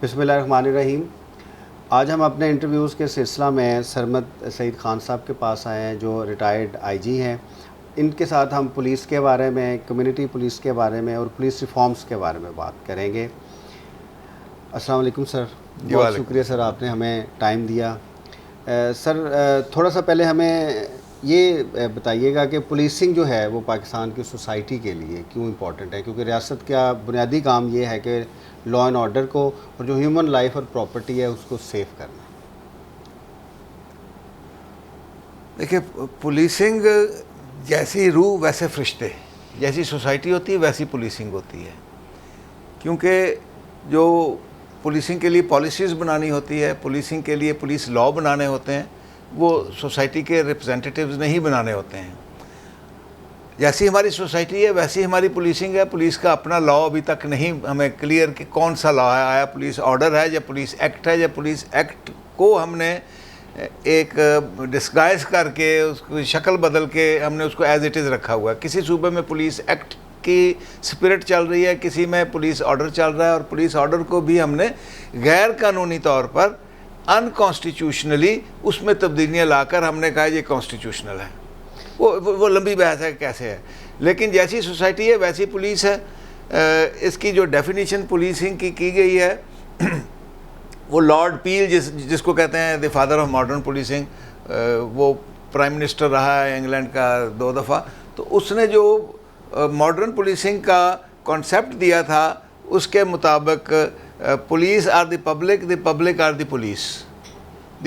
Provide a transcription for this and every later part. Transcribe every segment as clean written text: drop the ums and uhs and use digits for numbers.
बिस्मिल्लाहिर्रहमानिर्रहीम। आज हम अपने इंटरव्यूज़ के सिलसिला में सरमद सईद ख़ान साहब के पास आए हैं, जो रिटायर्ड आईजी हैं। इनके साथ हम पुलिस के बारे में, कम्युनिटी पुलिस के बारे में और पुलिस रिफॉर्म्स के बारे में बात करेंगे। अस्सलाम वालेकुम सर, बहुत शुक्रिया सर आपने हमें टाइम दिया। सर थोड़ा सा पहले हमें ये बताइएगा कि पुलिसिंग जो है वो पाकिस्तान की सोसाइटी के लिए क्यों इम्पोर्टेंट है, क्योंकि रियासत का बुनियादी काम ये है कि लॉ एंड ऑर्डर को और जो ह्यूमन लाइफ और प्रॉपर्टी है उसको सेव करना। देखिए, पुलिसिंग जैसी रूह वैसे फरिश्ते, जैसी सोसाइटी होती है वैसी पुलिसिंग होती है। क्योंकि जो पुलिसिंग के लिए पॉलिसीज़ बनानी होती है, पुलिसिंग के लिए पुलिस लॉ बनाने होते हैं, वो सोसाइटी के रिप्रेजेंटेटिव्स नहीं बनाने होते हैं। जैसी हमारी सोसाइटी है वैसी हमारी पुलिसिंग है। पुलिस का अपना लॉ अभी तक नहीं हमें क्लियर कि कौन सा लॉ है, आया पुलिस ऑर्डर है या पुलिस एक्ट है, या पुलिस एक्ट को हमने एक डिस्गाइज करके उसकी शक्ल बदल के हमने उसको एज इट इज़ रखा हुआ है। किसी सूबे में पुलिस एक्ट की स्पिरिट चल रही है, किसी में पुलिस ऑर्डर चल रहा है, और पुलिस ऑर्डर को भी हमने गैर कानूनी तौर पर अनकॉन्स्टिट्यूशनली उसमें तब्दीलियाँ लाकर हमने कहा ये कॉन्स्टिट्यूशनल है। वो लंबी बहस है कैसे है, लेकिन जैसी सोसाइटी है वैसी पुलिस है। इसकी जो डेफिनेशन पुलिसिंग की गई है वो लॉर्ड पील जिसको कहते हैं the father of modern policing, वो प्राइम मिनिस्टर रहा है इंग्लैंड का 2 दफ़ा। तो उसने जो मॉडर्न पुलिसिंग का कॉन्सेप्ट दिया था उसके मुताबिक police are the public are the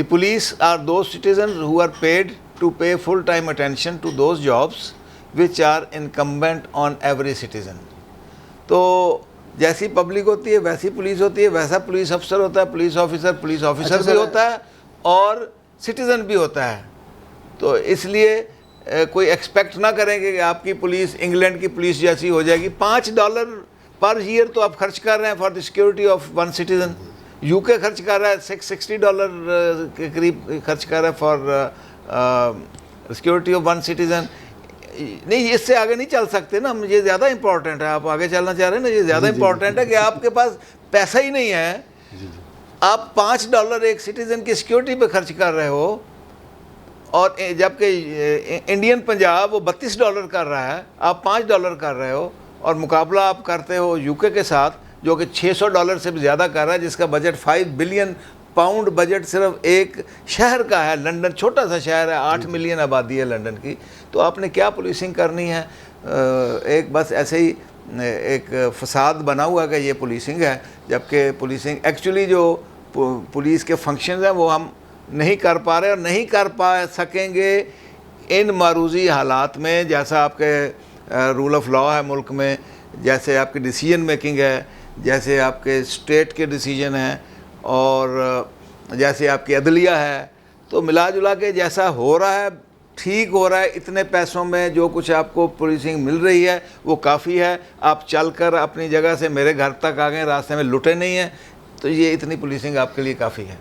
police are the citizen who are paid to pay full time attention to those jobs which are incumbent on every citizen। तो जैसी पब्लिक होती है वैसी पुलिस होती है, वैसा पुलिस अफसर होता है, पुलिस ऑफिसर भी होता है और सिटीज़न भी होता है। तो इसलिए कोई एक्सपेक्ट ना करेंगे कि आपकी पुलिस इंग्लैंड की पुलिस जैसी हो जाएगी। $5 पर ईयर तो आप खर्च कर रहे हैं for the security of one citizen. UK खर्च कर रहा है $660 के करीब खर्च कर रहा है for security of one citizen. नहीं, इससे आगे नहीं चल सकते ना, मुझे ज़्यादा इंपॉर्टेंट है। आप आगे चलना चाह रहे हैं ना, ये ज़्यादा इंपॉर्टेंट है कि आपके पास पैसा ही नहीं है, आप $5 एक सिटीज़न की सिक्योरिटी पे खर्च कर रहे हो, और जबकि इंडियन पंजाब वो $32 कर रहा है, आप $5 कर रहे हो, और मुकाबला आप करते हो यूके के साथ जो कि $600 से भी ज़्यादा कर रहा है, जिसका बजट £5 बिलियन बजट सिर्फ एक शहर का है। लंदन छोटा सा शहर है, 8 मिलियन आबादी है लंदन की। तो आपने क्या पुलिसिंग करनी है? एक बस ऐसे ही एक फसाद बना हुआ कि ये पुलिसिंग है, जबकि पुलिसिंग एक्चुअली जो पुलिस के फंक्शंस हैं वो हम नहीं कर पा रहे और नहीं कर पा सकेंगे इन मारूजी हालात में। जैसा आपके रूल ऑफ लॉ है मुल्क में, जैसे आपकी डिसीजन मेकिंग है, जैसे आपके स्टेट के डिसीजन हैं, और जैसे आपकी अदलिया है, तो मिला जुला के जैसा हो रहा है ठीक हो रहा है। इतने पैसों में जो कुछ आपको पुलिसिंग मिल रही है वो काफ़ी है। आप चलकर अपनी जगह से मेरे घर तक आ गए, रास्ते में लुटे नहीं हैं, तो ये इतनी पुलिसिंग आपके लिए काफ़ी है।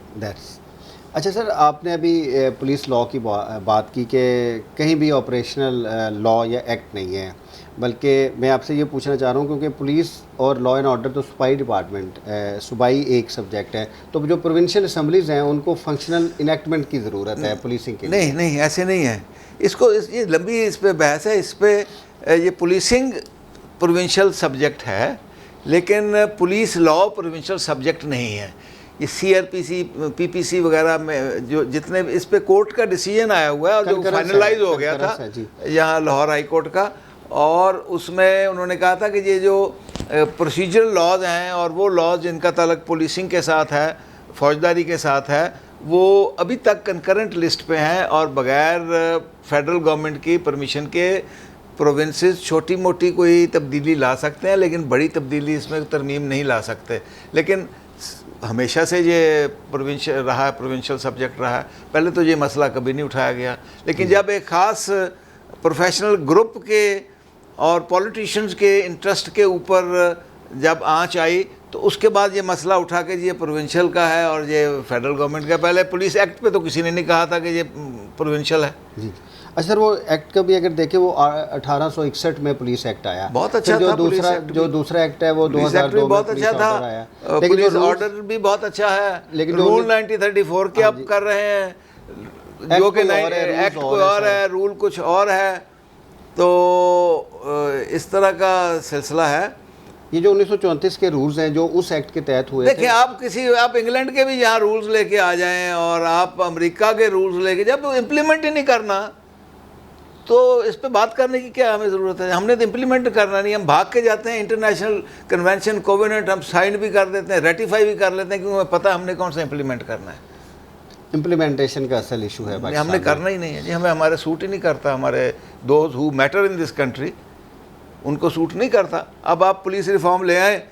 अच्छा सर, आपने अभी पुलिस लॉ की बात की कि कहीं भी ऑपरेशनल लॉ या एक्ट नहीं है, बल्कि मैं आपसे ये पूछना चाह रहा हूँ क्योंकि पुलिस और लॉ एंड ऑर्डर तो सूबाई डिपार्टमेंट, सूबाई एक सब्जेक्ट है, तो जो प्रोविंशियल असम्बलीज़ हैं उनको फंक्शनल इनेक्टमेंट की ज़रूरत है पुलिसिंग के लिए। नहीं, ऐसे नहीं है। ये लंबी इस पर बहस है। इस पर ये पुलिसिंग प्रोविंशियल सब्जेक्ट है, लेकिन पुलिस लॉ प्रोविंशियल सब्जेक्ट नहीं है। ये CRPC PPC वगैरह में जो जितने इस पे कोर्ट का डिसीजन आया हुआ है और जो फाइनलाइज हो गया था यहाँ लाहौर हाई कोर्ट का, और उसमें उन्होंने कहा था कि ये जो प्रोसीजरल लॉज हैं और वो लॉज जिनका ताल्लुक पुलिसिंग के साथ है, फौजदारी के साथ है, वो अभी तक कंकरेंट लिस्ट पे हैं और बग़ैर फेडरल गवर्नमेंट की परमिशन के प्रोविंसेस छोटी मोटी कोई तब्दीली ला सकते हैं, लेकिन बड़ी तब्दीली इसमें तरमीम नहीं ला सकते। लेकिन हमेशा से ये प्रोविंशियल सब्जेक्ट रहा है। पहले तो ये मसला कभी नहीं उठाया गया, लेकिन जब एक ख़ास प्रोफेशनल ग्रुप के और पॉलिटिशियंस के इंटरेस्ट के ऊपर जब आंच आई तो उसके बाद ये मसला उठा के ये प्रोविंशियल का है और ये फेडरल गवर्नमेंट का। पहले पुलिस एक्ट पे तो किसी ने नहीं कहा था कि ये प्रोविंशियल है। जी। अच्छा सर, वो एक्ट का भी अगर देखें, वो 1861 में पुलिस एक्ट आया, बहुत अच्छा जो था। दूसरा एक्ट है वो 2002 में बहुत अच्छा था, पुलिस ऑर्डर भी बहुत अच्छा है, लेकिन रूल 1934 के अब कर रहे हैं, जो कि एक्ट कोई और है, रूल कुछ और है। तो इस तरह का सिलसिला है। ये जो 1934 के रूल्स हैं जो उस एक्ट के तहत हुए, देखिए आप इंग्लैंड के भी यहाँ रूल्स लेके आ जाएं और आप अमेरिका के रूल्स लेके, जब इम्प्लीमेंट ही नहीं करना तो इस पे बात करने की क्या हमें ज़रूरत है। हमने तो इम्प्लीमेंट करना नहीं, हम भाग के जाते हैं इंटरनेशनल कन्वेंशन कोवेनेंट, हम साइन भी कर देते हैं, रेटिफाई भी कर लेते हैं, क्योंकि हमें पता है हमने कौन सा इम्प्लीमेंट करना है। इम्प्लीमेंटेशन का असल इशू है, हमने करना ही नहीं है जी, हमें हमारे सूट ही नहीं करता, हमारे those who matter in this country उनको सूट नहीं करता। अब आप पुलिस रिफॉर्म ले आए,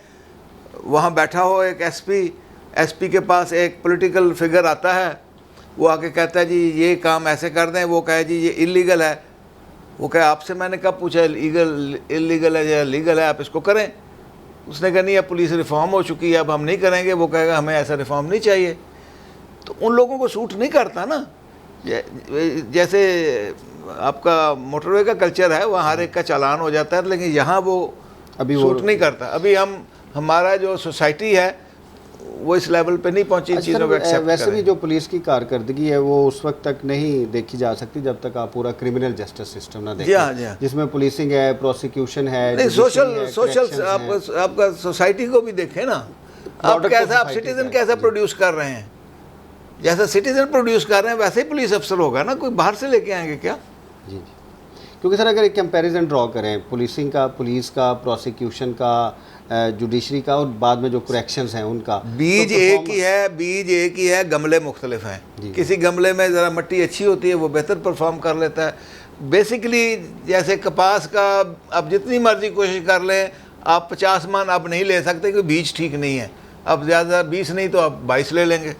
वहाँ बैठा हो एक एसपी के पास एक पॉलिटिकल फिगर आता है, वो आके कहता है जी ये काम ऐसे कर दें, वो कहे जी ये इलीगल है, वो कहे आपसे मैंने कब पूछा इलीगल है या लीगल है, आप इसको करें। उसने कहा नहीं अब पुलिस रिफॉर्म हो चुकी है, अब हम नहीं करेंगे। वो कहेगा हमें ऐसा रिफॉर्म नहीं चाहिए। तो उन लोगों को सूट नहीं करता ना। जैसे आपका मोटरवे का कल्चर है, वहाँ हर एक का चालान हो जाता है, लेकिन यहाँ वो अभी सूट नहीं करता। अभी हमारा जो सोसाइटी है वो इस लेवल पे नहीं पहुंची चीज़ों को एक्सेप्ट। वैसे भी जो पुलिस की कारकर्दगी है वो उस वक्त तक नहीं देखी जा सकती जब तक आप पूरा क्रिमिनल जस्टिस सिस्टम ना देखें, जिसमें पुलिसिंग है, प्रोसिक्यूशन है, नहीं सोशल आपका सोसाइटी को भी देखें ना, आप कैसा आप सिटीजन कैसा प्रोड्यूस कर रहे हैं। जैसा सिटीजन प्रोड्यूस कर रहे हैं वैसे ही पुलिस अफसर होगा ना, कोई बाहर से लेके आएंगे क्या। जी जी, क्योंकि सर अगर एक कंपैरिजन ड्रॉ करें पुलिसिंग का, पुलिस का, प्रोसिक्यूशन का, जुडिशरी का और बाद में जो करेक्शंस हैं उनका, बीज एक ही है, गमले मुख्तलिफ हैं। किसी गमले में ज़रा मिट्टी अच्छी होती है वो बेहतर परफॉर्म कर लेता है। बेसिकली जैसे कपास का आप जितनी मर्जी कोशिश कर लें, आप 50 मन आप नहीं ले सकते क्योंकि बीज ठीक नहीं है। अब ज़्यादा 20 नहीं तो आप 22 ले लेंगे।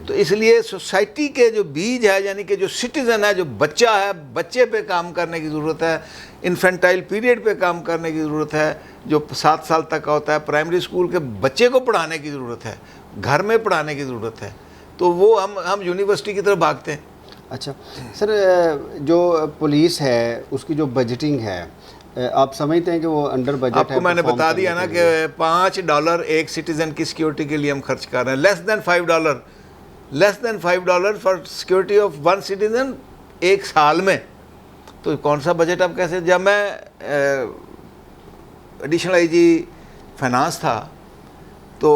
तो इसलिए सोसाइटी के जो बीज है, यानी कि जो सिटीज़न है, जो बच्चा है, बच्चे पे काम करने की ज़रूरत है, इन्फेंटाइल पीरियड पे काम करने की ज़रूरत है, जो 7 साल तक का होता है। प्राइमरी स्कूल के बच्चे को पढ़ाने की ज़रूरत है, घर में पढ़ाने की ज़रूरत है। तो वो हम यूनिवर्सिटी की तरफ भागते हैं। अच्छा सर, जो पुलिस है उसकी जो बजटिंग है, आप समझते हैं कि वो अंडर बजट है? आपको मैंने बता दिया ना कि $5 एक सिटीज़न की सिक्योरिटी के लिए हम खर्च कर रहे हैं। Less than $5 for security of one citizen एक साल में। तो कौन सा बजट आप कैसे। जब मैं एडिशनल आईजी फाइनेंस था तो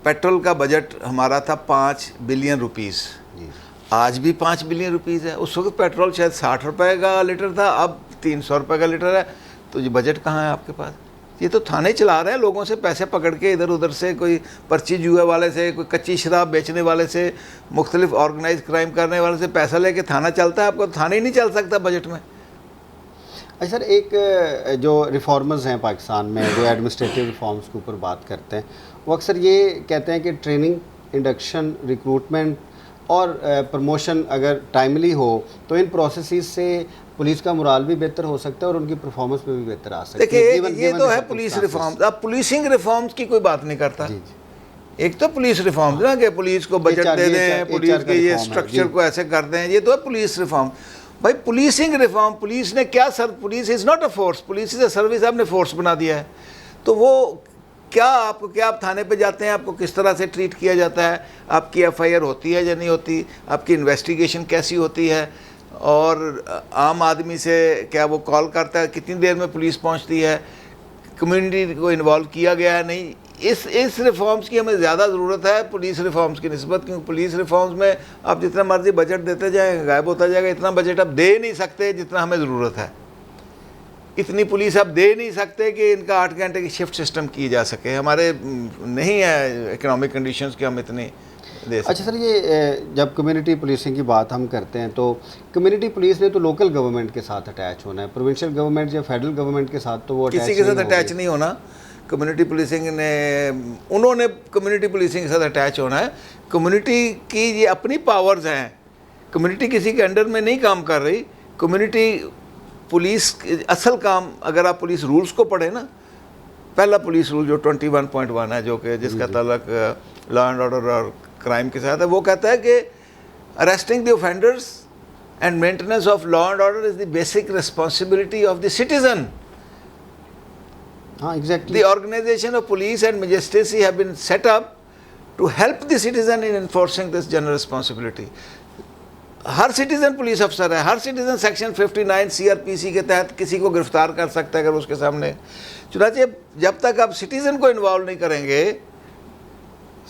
पेट्रोल का बजट हमारा था 5 बिलियन रुपीस। आज भी 5 बिलियन रुपीस है। उस वक्त पेट्रोल शायद 60 रुपये का लीटर था, अब 300 रुपये का लीटर है। तो ये बजट कहाँ है आपके पास? ये तो थाने चला रहे हैं, लोगों से पैसे पकड़ के इधर उधर से, कोई पर्ची जुए वाले से, कोई कच्ची शराब बेचने वाले से, मुख्तलिफ ऑर्गेनाइज क्राइम करने वाले से पैसा लेके थाना चलता है। आपको थाने ही नहीं चल सकता बजट में। अच्छा सर, एक जो रिफॉर्मर्स हैं पाकिस्तान में जो एडमिनिस्ट्रेटिव रिफॉर्म्स के ऊपर बात करते हैं, वो अक्सर ये कहते हैं कि ट्रेनिंग, इंडक्शन, रिक्रूटमेंट और प्रमोशन अगर टाइमली हो तो इन प्रोसेसेस से पुलिस का मोराल भी बेहतर हो सकता है और उनकी परफॉर्मेंस में भी बेहतर आ सकती है। देखिए ये तो है पुलिस रिफॉर्म्स। आप पुलिसिंग रिफॉर्म्स की कोई बात नहीं करता। एक तो पुलिस रिफॉर्म्स ना कि पुलिस को बजट दे दें, पुलिस के ये स्ट्रक्चर को ऐसे कर दें, ये तो है पुलिस रिफॉर्म। भाई पुलिसिंग रिफॉर्म, पुलिस ने क्या sir, police is not a force, police is a service. आपने फोर्स बना दिया है तो वो क्या आप थाने पे जाते हैं, आपको किस तरह से ट्रीट किया जाता है, आपकी एफआईआर होती है या नहीं होती, आपकी इन्वेस्टिगेशन कैसी होती है, और आम आदमी से क्या वो कॉल करता है, कितनी देर में पुलिस पहुंचती है, कम्युनिटी को इन्वॉल्व किया गया है नहीं। इस रिफॉर्म्स की हमें ज़्यादा ज़रूरत है पुलिस रिफॉर्म्स की निस्बत, क्योंकि पुलिस रिफॉर्म्स में आप जितना मर्जी बजट देते जाएँ गायब होता जाएगा। इतना बजट आप दे नहीं सकते जितना हमें ज़रूरत है। इतनी पुलिस आप दे नहीं सकते कि इनका 8 घंटे की शिफ्ट सिस्टम की जा सके। हमारे नहीं है इकोनॉमिक कंडीशंस कि हम इतनी दे सकें। अच्छा सर, ये जब कम्युनिटी पुलिसिंग की बात हम करते हैं तो कम्युनिटी पुलिस ने तो लोकल गवर्नमेंट के साथ अटैच होना है, प्रोविंशियल गवर्नमेंट या फेडरल गवर्नमेंट के साथ तो वो किसी के साथ अटैच नहीं होना। कम्युनिटी पुलिसिंग ने, उन्होंने कम्युनिटी पुलिसिंग के साथ अटैच होना है। कम्युनिटी की ये अपनी पावर्स हैं, कम्युनिटी किसी के अंडर में नहीं काम कर रही। कम्युनिटी पुलिस असल काम, अगर आप पुलिस रूल्स को पढ़े ना, पहला पुलिस रूल जो 21.1 है, जो कि जिसका ताल्लुक लॉ एंड ऑर्डर और क्राइम के साथ है, वो कहता है कि arresting the offenders and maintenance of law and order is the basic responsibility of the citizen. हाँ, exactly. The organization of police and magistracy have been set up to help the citizen in enforcing this general responsibility. Her citizen police अफसर है, हर citizen section 59 CrPC के तहत किसी को गिरफ्तार कर सकता है अगर उसके सामने. चुनाचे जब तक आप सिटीजन को इन्वॉल्व नहीं करेंगे,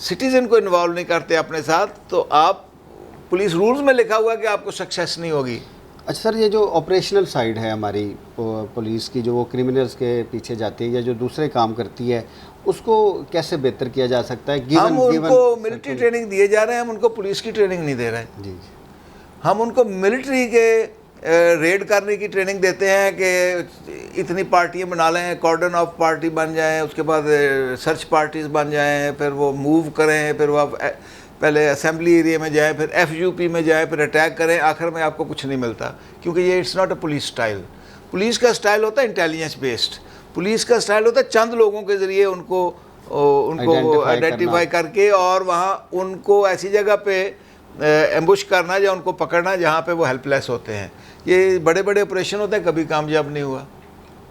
सिटीजन को इन्वॉल्व नहीं करते अपने साथ, तो आप पुलिस रूल्स में लिखा हुआ है कि आपको सक्सेस नहीं होगी. अच्छा सर, ये जो ऑपरेशनल साइड है हमारी पुलिस की, जो वो क्रिमिनल्स के पीछे जाती है या जो दूसरे काम करती है, उसको कैसे बेहतर किया जा सकता है? हम उनको मिलिट्री ट्रेनिंग दिए जा रहे हैं, हम उनको पुलिस की ट्रेनिंग नहीं दे रहे हैं. जी. हम उनको मिलिट्री के रेड करने की ट्रेनिंग देते हैं कि इतनी पार्टियां बना लें, कॉर्डन ऑफ पार्टी बन जाएं, उसके बाद सर्च पार्टीज बन जाएं, फिर वो मूव करें, फिर वो पहले असेंबली एरिया में जाएं, फिर एफयूपी में जाएं, फिर अटैक करें, आखिर में आपको कुछ नहीं मिलता. क्योंकि ये it's not a police style. Police का स्टाइल होता है इंटेलिजेंस बेस्ड. पुलिस का स्टाइल होता है चंद लोगों के ज़रिए उनको आइडेंटिफाई करके और वहाँ उनको ऐसी जगह पे एम्बुश करना या उनको पकड़ना जहाँ पे वो हेल्पलेस होते हैं. ये बड़े बड़े ऑपरेशन होते हैं, कभी कामयाब नहीं हुआ,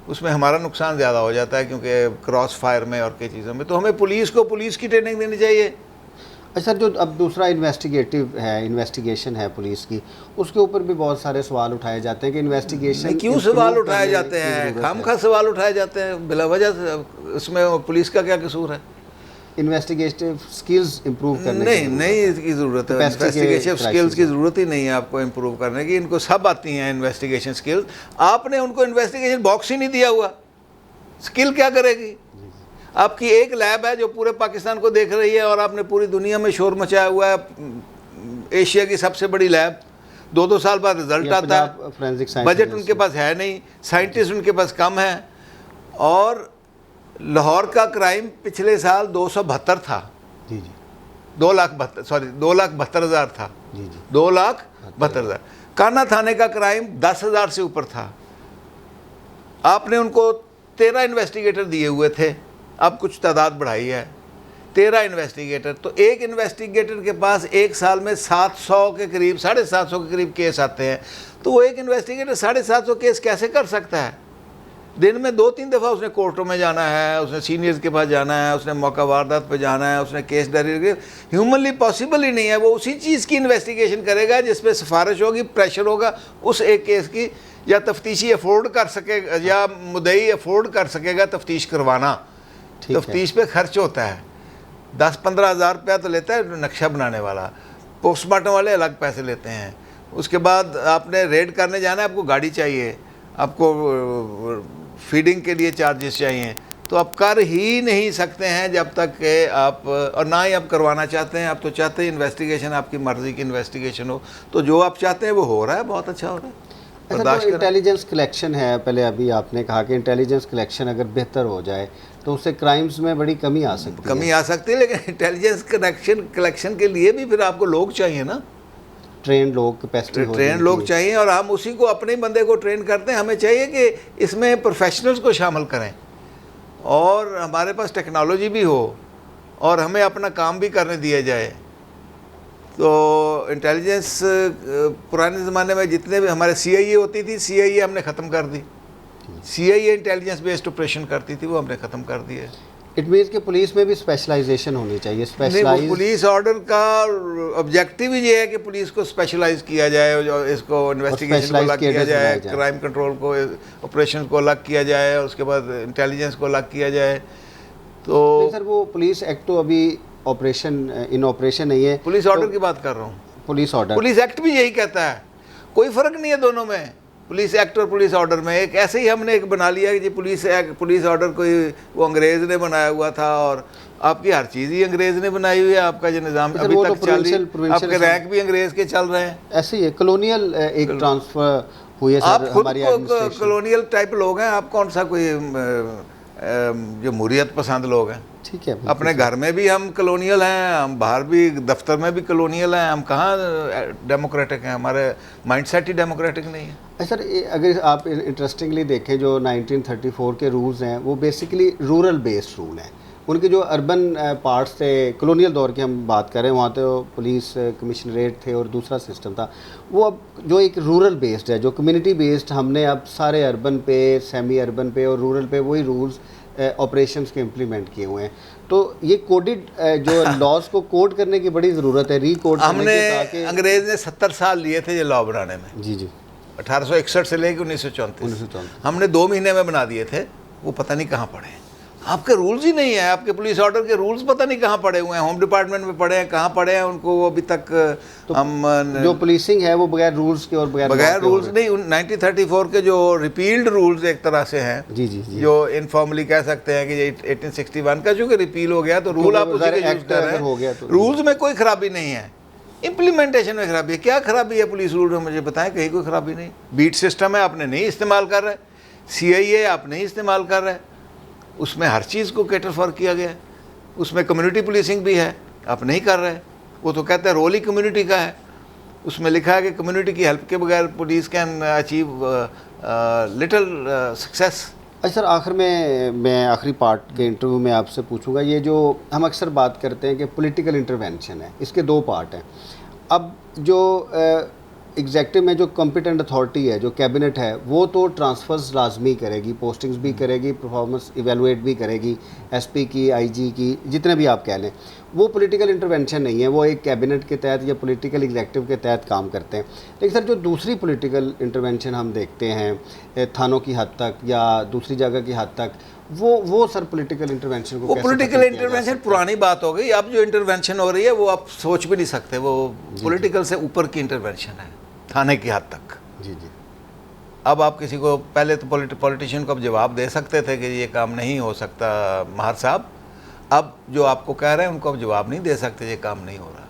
उसमें हमारा नुकसान ज़्यादा हो जाता है क्योंकि क्रॉस फायर में और कई चीज़ों में. तो हमें पुलिस को पुलिस की ट्रेनिंग देनी चाहिए. अच्छा सर, जो अब दूसरा इन्वेस्टिगेशन है पुलिस की, उसके ऊपर भी बहुत सारे सवाल उठाए जाते हैं कि इन्वेस्टिगेशन क्यों सवाल उठाए जाते हैं, खामखा सवाल उठाए जाते हैं बिला वजह. इसमें पुलिस का क्या कसूर है? इन्वेस्टिगेटिव स्किल्स इंप्रूव करने नहीं इसकी ज़रूरत है. इन्वेस्टिगेशन स्किल्स की ज़रूरत ही नहीं है आपको इंप्रूव करने की. इनको सब आती हैं इन्वेस्टिगेशन स्किल्स. आपने उनको इन्वेस्टिगेशन बॉक्स ही नहीं दिया हुआ, स्किल क्या करेगी? आपकी एक लैब है जो पूरे पाकिस्तान को देख रही है और आपने पूरी दुनिया में शोर मचाया हुआ है. एशिया की सबसे बड़ी लैब, 2-2 साल बाद रिजल्ट आता है. बजट उनके पास है नहीं, साइंटिस्ट उनके पास कम है. और लाहौर का क्राइम पिछले साल 272 था. जी. 2,72,000 था. जी. 2,72,000. काना थाने का क्राइम 10,000 से ऊपर था. आपने उनको 13 इन्वेस्टिगेटर दिए हुए थे, अब कुछ तादाद बढ़ाई है, 13 इन्वेस्टिगेटर. तो एक इन्वेस्टिगेटर के पास एक साल में 700 के करीब, 750 के करीब केस आते हैं. तो वो एक इन्वेस्टिगेटर 750 केस कैसे कर सकता है? दिन में 2-3 दफ़ा उसने कोर्टों में जाना है, उसने सीनियर्स के पास जाना है, उसने मौका वारदात पे जाना है, उसने केस डायरी. ह्यूमनली पॉसिबल ही नहीं है. वो उसी चीज़ की इन्वेस्टिगेशन करेगा जिस पे सिफारिश होगी, प्रेशर होगा उस एक केस की, या तफ्तीशी अफोर्ड कर सकेगा या मुद्दई अफोर्ड कर सकेगा तफ्तीश करवाना. तफ्तीश पे खर्च होता है 10-15 हज़ार रुपया तो लेता है नक्शा बनाने वाला. पोस्टमार्टम वाले अलग पैसे लेते हैं. उसके बाद आपने रेड करने जाना है, आपको गाड़ी चाहिए, आपको फीडिंग के लिए चार्जेस चाहिए. तो आप कर ही नहीं सकते हैं जब तक कि आप, और ना ही आप करवाना चाहते हैं. आप तो चाहते हैं इन्वेस्टिगेशन आपकी मर्ज़ी की इन्वेस्टिगेशन हो. तो जो आप चाहते हैं वो हो रहा है, बहुत अच्छा हो रहा है. अच्छा, जो इंटेलिजेंस कलेक्शन है, पहले अभी आपने कहा कि इंटेलिजेंस कलेक्शन अगर बेहतर हो जाए तो उससे क्राइम्स में बड़ी कमी आ सकती है. लेकिन इंटेलिजेंस कलेक्शन के लिए भी फिर आपको लोग चाहिए ना, ट्रेन लोग, कैपेसिटी ट्रेन लोग चाहिए. और हम उसी को, अपने बंदे को ट्रेन करते हैं. हमें चाहिए कि इसमें प्रोफेशनल्स को शामिल करें और हमारे पास टेक्नोलॉजी भी हो और हमें अपना काम भी करने दिया जाए. तो इंटेलिजेंस पुराने ज़माने में जितने भी हमारे CIA होती थी, CIA हमने ख़त्म कर दी. CIA इंटेलिजेंस बेस्ड ऑपरेशन करती थी, वो हमने ख़त्म कर दी है. इट मीन्स कि पुलिस में भी स्पेशलाइजेशन होनी चाहिए. नहीं, पुलिस ऑर्डर का ऑब्जेक्टिव ही ये है कि पुलिस को स्पेशलाइज किया जाए, इसको इन्वेस्टिगेशन को अलग किया जाए, क्राइम कंट्रोल को, ऑपरेशन को अलग किया जाए, और उसके बाद इंटेलिजेंस को अलग किया जाए. तो सर वो पुलिस एक्ट तो अभी इन ऑपरेशन नहीं है. पुलिस ऑर्डर की बात कर रहा हूँ. पुलिस ऑर्डर, पुलिस एक्ट भी यही कहता है. कोई फ़र्क नहीं है दोनों में, पुलिस एक्ट और पुलिस ऑर्डर में. एक ऐसे ही हमने एक बना लिया कि जी पुलिस ऑर्डर कोई वो अंग्रेज़ ने बनाया हुआ था, और आपकी हर चीज़ ही अंग्रेज़ ने बनाई हुई है. आपका जो निज़ाम अभी तक चल रही है, आपके रैंक भी अंग्रेज़ के चल रहे हैं. ऐसे ही है. कॉलोनियल एक ट्रांसफ़र हुई है. आप खुद कॉलोनियल टाइप लोग हैं. आप कौन सा कोई जमहूरियत पसंद लोग हैं। ठीक है, अपने घर में भी हम कॉलोनियल हैं, हम बाहर भी दफ्तर में भी कॉलोनियल हैं, हम कहाँ डेमोक्रेटिक हैं? हमारे माइंडसेट ही डेमोक्रेटिक नहीं है। सर अगर आप इंटरेस्टिंगली देखें जो 1934 के रूल्स हैं वो बेसिकली रूरल बेस्ड रूल हैं। उनके जो अर्बन पार्ट्स थे, कॉलोनियल दौर की हम बात करें, वहाँ तो पुलिस कमिश्नरेट थे और दूसरा सिस्टम था। वो अब जो एक रूरल बेस्ड है, जो कम्युनिटी बेस्ड, हमने अब सारे अर्बन पे, सेमी अर्बन पे और रूरल पे वही रूल्स ऑपरेशंस के इम्प्लीमेंट किए हुए हैं। तो ये कोडेड जो लॉज को कोड करने की बड़ी ज़रूरत है, रीकोड हमने अंग्रेज़ ने 70 साल लिए थे ये लॉ बनाने में। जी जी, 1861 से लेकर 1934 हमने 2 महीने में बना दिए थे। वो पता नहीं कहाँ पड़े हैं। आपके रूल्स ही नहीं है, आपके पुलिस ऑर्डर के रूल्स पता नहीं कहाँ पड़े हुए हैं, होम डिपार्टमेंट में पड़े हैं, कहाँ पड़े हैं, उनको वो अभी तक तो हम जो पुलिसिंग है वो बगैर रूल्स के और बगैर रूल्स नहीं। 1934 के जो रिपील्ड रूल्स एक तरह से हैं, जी जी जी, जो इनफॉर्मली कह सकते हैं कि 1861 का जो कि रिपील हो गया तो रूल आप उसी के यूज कर रहे हैं। रूल्स में कोई खराबी नहीं है, इम्प्लीमेंटेशन में खराबी है। क्या खराबी है पुलिस रूल में, मुझे बताएं। कहीं कोई खराबी नहीं। बीट सिस्टम है, आपने नहीं इस्तेमाल कर रहे। CIA आप नहीं इस्तेमाल कर रहे, उसमें हर चीज़ को कैटर फॉर किया गया है। उसमें कम्युनिटी पुलिसिंग भी है, आप नहीं कर रहे। वो तो कहते हैं रोल ही कम्युनिटी का है। उसमें लिखा है कि कम्युनिटी की हेल्प के बगैर police can achieve little success. अच्छा सर, आखिर में मैं आखिरी पार्ट के इंटरव्यू में आपसे पूछूंगा, ये जो हम अक्सर बात करते हैं कि पॉलिटिकल इंटरवेंशन है, इसके 2 पार्ट हैं। अब जो एग्जेक्टिव में जो कॉम्पिटेंट अथॉरिटी है, जो कैबिनेट है, वो तो ट्रांसफ़र्स लाजमी करेगी, पोस्टिंग्स भी करेगी, परफॉर्मेंस इवेलुएट भी करेगी, SP की, IG की, जितने भी आप कह लें। वो पॉलिटिकल इंटरवेंशन नहीं है, वो एक कैबिनेट के तहत या पॉलिटिकल एग्जेक्टिव के तहत काम करते हैं। लेकिन सर जो दूसरी पॉलिटिकल इंटरवेंशन हम देखते हैं थानों की हद तक या दूसरी जगह की हद तक, वो सर पॉलिटिकल इंटरवेंशन को वो पॉलिटिकल इंटरवेंशन पुरानी बात हो गई। अब जो इंटरवेंशन हो रही है वो आप सोच भी नहीं सकते, वो पॉलिटिकल से ऊपर की इंटरवेंशन है, थाने की हद तक। जी जी। अब आप किसी को, पहले तो पॉलिटिशियन को अब जवाब दे सकते थे कि ये काम नहीं हो सकता महार साहब, अब जो आपको कह रहे हैं उनको अब जवाब नहीं दे सकते, ये काम नहीं हो रहा।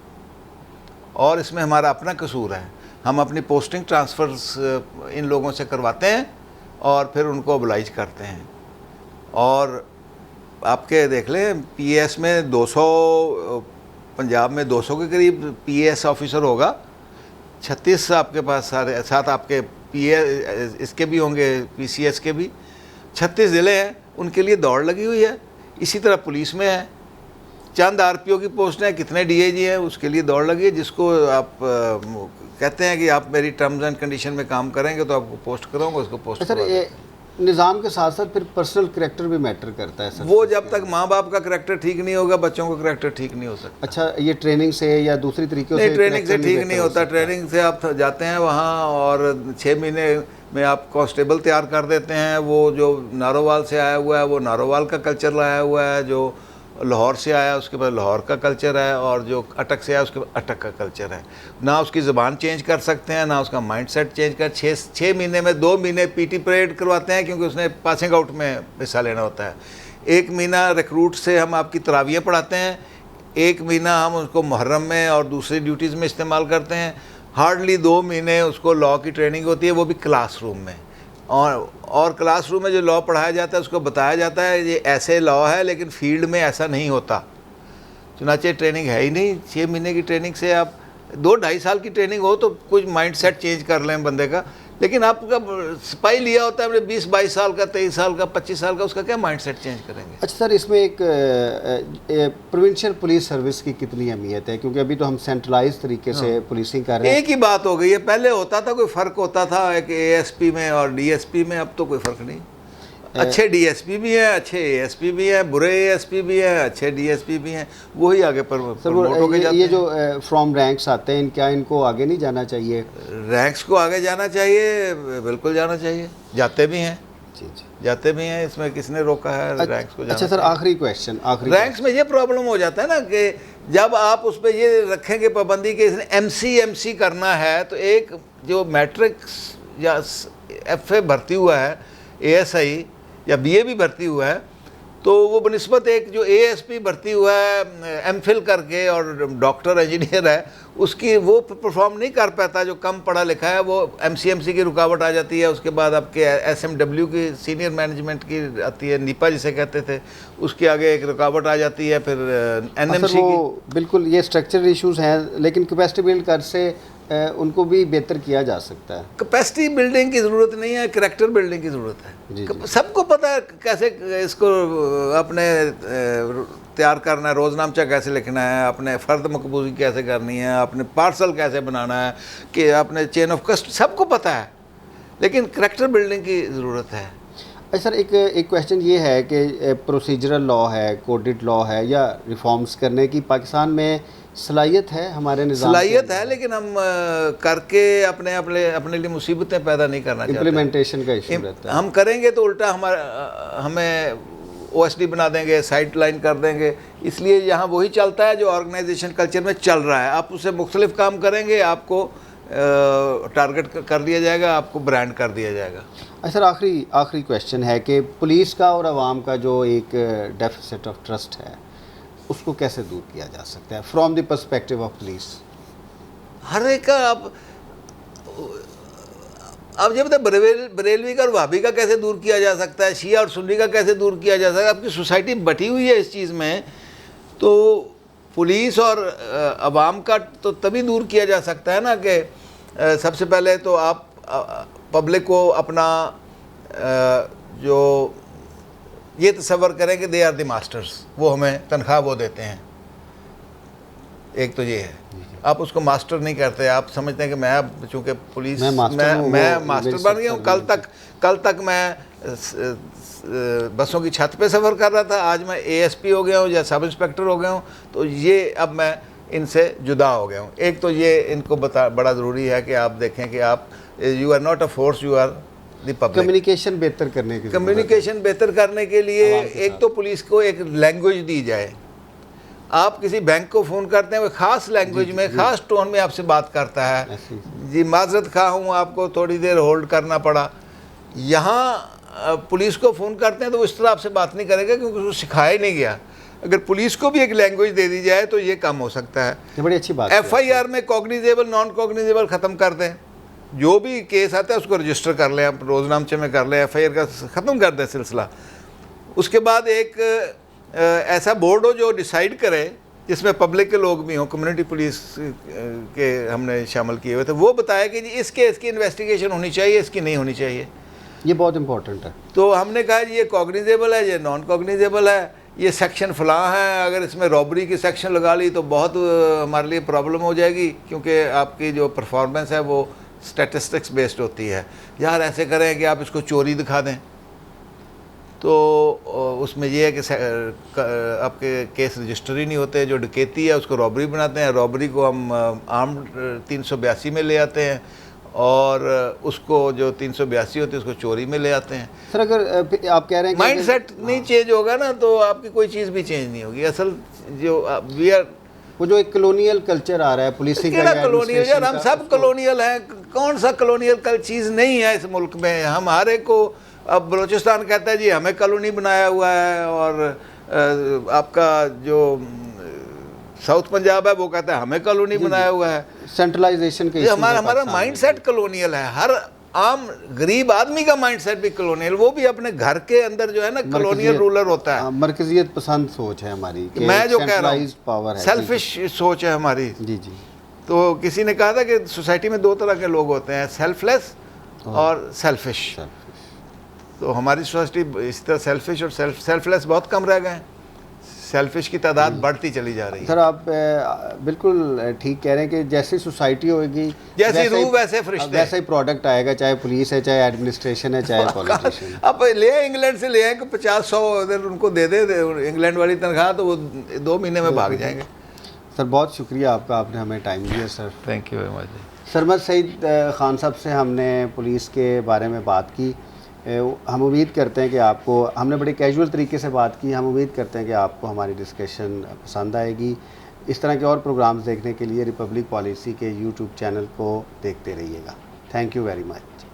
और इसमें हमारा अपना कसूर है। हम अपनी पोस्टिंग ट्रांसफ़र्स इन लोगों से करवाते हैं और फिर उनको ओबलाइज करते हैं। और आपके देख लें, PAS में 200, पंजाब में 200 के करीब PAS ऑफिसर होगा, 36 आपके पास सारे साथ आपके इसके भी होंगे, PCS के भी 36 ज़िले हैं, उनके लिए दौड़ लगी हुई है। इसी तरह पुलिस में है, चंद RPO की पोस्ट है, कितने DIG हैं, उसके लिए दौड़ लगी है। जिसको आप कहते हैं कि आप मेरी टर्म्स एंड कंडीशन में काम करेंगे तो आपको पोस्ट करूँगा, उसको पोस्ट सर निज़ाम के साथ साथ फिर पर्सनल करैक्टर भी मैटर करता है सर। वो जब तक माँ बाप का करैक्टर ठीक नहीं होगा, बच्चों का करैक्टर ठीक नहीं हो सकता। अच्छा, ये ट्रेनिंग से या दूसरी तरीक़ों से? ट्रेनिंग से ठीक नहीं होता। ट्रेनिंग से आप जाते हैं वहाँ और 6 महीने में आप कांस्टेबल तैयार कर देते हैं। वो जो नारोवाल से आया हुआ है वो नारोवाल का कल्चर लाया हुआ है, जो लाहौर से आया उसके बाद लाहौर का कल्चर है, और जो अटक से आया उसके बाद अटक का कल्चर है। ना उसकी ज़बान चेंज कर सकते हैं, ना उसका माइंडसेट चेंज कर। 6 महीने में 2 महीने PT परेड करवाते हैं, क्योंकि उसने पासिंग आउट में हिस्सा लेना होता है। 1 महीना रिक्रूट से हम आपकी तरावियाँ पढ़ाते हैं, 1 महीना हम उसको मुहर्रम में और दूसरी ड्यूटीज़ में इस्तेमाल करते हैं। हार्डली 2 महीने उसको लॉ की ट्रेनिंग होती है, वो भी क्लासरूम में। और क्लासरूम में जो लॉ पढ़ाया जाता है उसको बताया जाता है ये ऐसे लॉ है, लेकिन फील्ड में ऐसा नहीं होता। चुनाचे ट्रेनिंग है ही नहीं। 6 महीने की ट्रेनिंग से आप 2-2.5 साल की ट्रेनिंग हो तो कुछ माइंडसेट चेंज कर लें बंदे का। लेकिन आपका सिपाही लिया होता है 20-22 साल का, 23 साल का, 25 साल का, उसका क्या माइंडसेट चेंज करेंगे? अच्छा सर, इसमें एक प्रोविंशियल पुलिस सर्विस की कितनी अहमियत है, क्योंकि अभी तो हम सेंट्रलाइज तरीके से पुलिसिंग कर रहे हैं। एक ही बात हो गई है। पहले होता था, कोई फ़र्क होता था एक ASP में और DSP में, अब तो कोई फ़र्क नहीं। अच्छे DSP भी हैं, अच्छे ASP भी हैं, बुरे ASP भी हैं, अच्छे DSP भी हैं, वही आगे प्रमोट होके जाते हैं। ये जो फ्रॉम रैंक्स आते हैं, क्या इनको आगे नहीं जाना चाहिए? रैंक्स को आगे जाना चाहिए, बिल्कुल जाना चाहिए, जाते भी हैं। जी जी, जाते भी हैं, इसमें किसने रोका है रैंक्स को जाना? अच्छा सर, आखिरी क्वेश्चन, रैंक्स में ये प्रॉब्लम हो जाता है ना कि जब आप उस पर ये रखेंगे पाबंदी कि इसने MC करना है, तो एक जो मैट्रिक्स या FA भर्ती हुआ है, ASI या BA भी भर्ती हुआ है, तो वो बनस्बत एक जो ASP भर्ती हुआ है MPhil करके और डॉक्टर इंजीनियर है, उसकी वो परफॉर्म नहीं कर पाता। जो कम पढ़ा लिखा है वो MCMC की रुकावट आ जाती है, उसके बाद आपके SMW की सीनियर मैनेजमेंट की आती है, नीपा जिसे कहते थे, उसके आगे एक रुकावट आ जाती है, फिर NMC की। बिल्कुल ये स्ट्रक्चरल इश्यूज हैं, लेकिन कैपेसिटी बिल्ड कर से उनको भी बेहतर किया जा सकता है। कैपेसिटी बिल्डिंग की ज़रूरत नहीं है, करैक्टर बिल्डिंग की ज़रूरत है। सबको पता है कैसे इसको अपने तैयार करना है, रोज़नामचा कैसे लिखना है, अपने फ़र्द मकबूजी कैसे करनी है, अपने पार्सल कैसे बनाना है, कि अपने चेन ऑफ कस्ट सबको पता है, लेकिन करैक्टर बिल्डिंग की ज़रूरत है। सर एक क्वेश्चन ये है कि प्रोसीजरल लॉ है, कोडेड लॉ है, या रिफॉर्म्स करने की पाकिस्तान में सलाहियत है? हमारे निज़ाम सलाहियत है, लेकिन हम करके अपने लिए मुसीबतें पैदा नहीं करना चाहते। इम्प्लीमेंटेशन का इशू रहता है। हम करेंगे तो उल्टा हमें OSD बना देंगे, साइड लाइन कर देंगे। इसलिए यहाँ वही चलता है जो ऑर्गेनाइजेशन कल्चर में चल रहा है। आप उससे मुख्तलिफ काम करेंगे, आपको टारगेट कर दिया जाएगा, आपको ब्रांड कर दिया जाएगा। सर आखिरी क्वेश्चन है कि पुलिस का और आवाम का जो एक डेफिसिट ऑफ ट्रस्ट है, उसको कैसे दूर किया जा सकता है from the perspective of police? हर एक का अब ये बताए बरेलवी का और वहाबी का कैसे दूर किया जा सकता है, शिया और सुन्नी का कैसे दूर किया जा सकता है? आपकी सोसाइटी बटी हुई है इस चीज़ में, तो पुलिस और अवाम का तो तभी दूर किया जा सकता है ना कि सबसे पहले तो आप पब्लिक को अपना जो ये तसव्वुर करें कि दे आर द मास्टर्स, वो हमें तनख्वाह वो देते हैं। एक तो ये है, आप उसको मास्टर नहीं करते, आप समझते हैं कि मैं अब चूँकि पुलिस मैं मास्टर बन गया हूँ। कल तक मैं बसों की छत पे सफ़र कर रहा था, आज मैं ASP हो गया हूँ या सब इंस्पेक्टर हो गया हूँ, तो ये अब मैं इनसे जुदा हो गया हूँ। एक तो ये इनको बड़ा ज़रूरी है कि आप देखें कि आप you are not a force, you are the public. Communication बेहतर करने के लिए एक तो पुलिस को एक लैंग्वेज दी जाए। आप किसी बैंक को फ़ोन करते हैं, वो ख़ास लैंग्वेज में, ख़ास टोन में आपसे बात करता है, जी माजरत खा हूँ, आपको थोड़ी देर होल्ड करना पड़ा। यहाँ पुलिस को फ़ोन करते हैं तो वो इस तरह आपसे बात नहीं करेगा, क्योंकि उसको सिखाया ही नहीं गया। अगर पुलिस को भी एक लैंग्वेज दे दी जाए तो ये कम हो सकता है। ये बड़ी अच्छी बात। FIR में कॉग्निजेबल नॉन कॉग्निजेबल ख़त्म कर दें, जो भी केस आता है उसको रजिस्टर कर लें, आप रोज़नामचे में कर लें, FIR का ख़त्म कर दें सिलसिला। उसके बाद एक ऐसा बोर्ड हो जो डिसाइड करे, जिसमें पब्लिक के लोग भी हों, कम्युनिटी पुलिस के हमने शामिल किए हुए थे, वो बताया कि जी इस केस की इन्वेस्टिगेशन होनी चाहिए, इसकी नहीं होनी चाहिए। ये बहुत इंपॉर्टेंट है। तो हमने कहा ये कॉग्निजेबल है, ये नॉन कॉग्निजेबल है, ये सेक्शन फलां है, अगर इसमें रॉबरी की सेक्शन लगा ली तो बहुत हमारे लिए प्रॉब्लम हो जाएगी, क्योंकि आपकी जो परफॉर्मेंस है वो स्टैटिस्टिक्स बेस्ड होती है। यार ऐसे करें कि आप इसको चोरी दिखा दें, तो उसमें यह है कि आपके केस रजिस्टर ही नहीं होते। जो डकैती है उसको रॉबरी बनाते हैं, रॉबरी को हम आर्म्ड 382 में ले आते हैं, और उसको जो 382 होती है उसको चोरी में ले आते हैं। सर अगर आप कह रहे हैं माइंड सेट नहीं चेंज होगा ना, तो आपकी कोई चीज़ भी चेंज नहीं होगी। असल जो वी आर, वो जो एक कलोनियल कल्चर आ रहा है पुलिसिंग का, कलोनियल, यार हम सब कलोनियल हैं। कौन सा कलोनियल चीज़ नहीं है इस मुल्क में? हम हर एक को, अब बलूचिस्तान कहता है जी हमें कॉलोनी बनाया हुआ है, और आपका जो साउथ पंजाब है वो कहता है हमें कॉलोनी बनाया हुआ है। सेंट्रलाइजेशन के हमारा माइंडसेट कॉलोनियल है। हर आम गरीब आदमी का माइंडसेट भी कॉलोनियल, वो भी अपने घर के अंदर जो है ना कॉलोनियल रूलर होता है। मरकजियत पसंद सोच है हमारी, मैं जो कह रहा हूँ सेल्फिश सोच है हमारी। जी जी। तो किसी ने कहा था कि सोसाइटी में दो तरह के लोग होते हैं, सेल्फलेस और सेल्फिश। तो हमारी सोसाइटी इस तरह सेल्फिश और सेल्फलेस बहुत कम रह गए हैं। सेल्फिश की तादाद बढ़ती चली जा रही है। सर आप बिल्कुल ठीक कह रहे हैं कि जैसी सोसाइटी होगी, जैसी रूह वैसे फरिश्ते, वैसा ही प्रोडक्ट आएगा, चाहे पुलिस है, चाहे एडमिनिस्ट्रेशन है, चाहे पॉलिटिशियन। अब ले इंग्लैंड से ले आए कि 50-100 अगर उनको दे दे इंग्लैंड वाली तनख्वाह, तो वो 2 महीने में भाग जाएंगे। सर बहुत शुक्रिया आपका, आपने हमें टाइम दिया sir. Thank you very much. Sarmad Saeed Khan sahab से हमने पुलिस के बारे में बात की। हम उम्मीद करते हैं कि आपको, हमने बड़े कैजुअल तरीके से बात की, हम उम्मीद करते हैं कि आपको हमारी डिस्कशन पसंद आएगी। इस तरह के और प्रोग्राम्स देखने के लिए रिपब्लिक पॉलिसी के YouTube चैनल को देखते रहिएगा। Thank you very much.